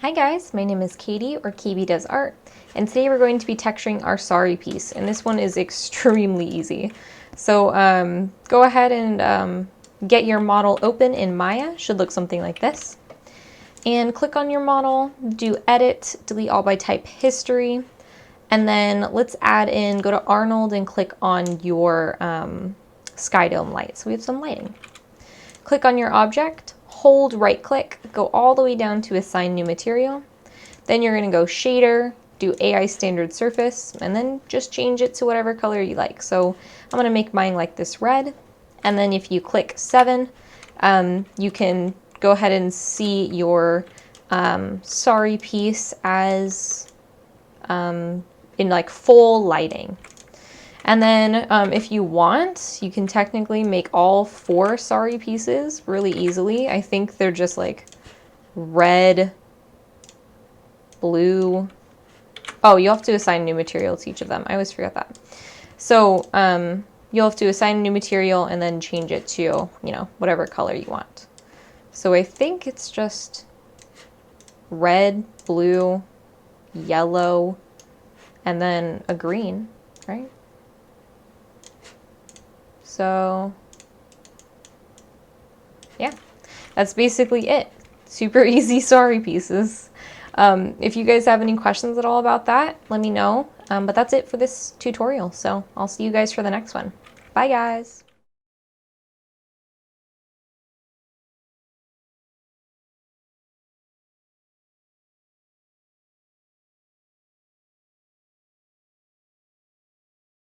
Hi guys, my name is Katie, or Kbdoesart, and today we're going to be texturing our sari piece, and this one is extremely easy. So go ahead and get your model open in Maya, should look something like this, and click on your model, do edit, delete all by type history, and then let's add in, go to Arnold and click on your sky dome light, so we have some lighting. Click on your object, hold right click, go all the way down to assign new material. Then you're going to go shader, do AI standard surface, and then just change it to whatever color you like. So I'm going to make mine like this red. And then if you click 7, you can go ahead and see your sari piece as in like full lighting. And then if you want, you can technically make all 4 sari pieces really easily. I think they're just like red, blue. Oh, you'll have to assign new material to each of them. I always forget that. So you'll have to assign new material and then change it to, you know, whatever color you want. So I think it's just red, blue, yellow, and then a green, right? So yeah, that's basically it. Super easy sari pieces. If you guys have any questions at all about that, let me know. But that's it for this tutorial. So I'll see you guys for the next one. Bye guys.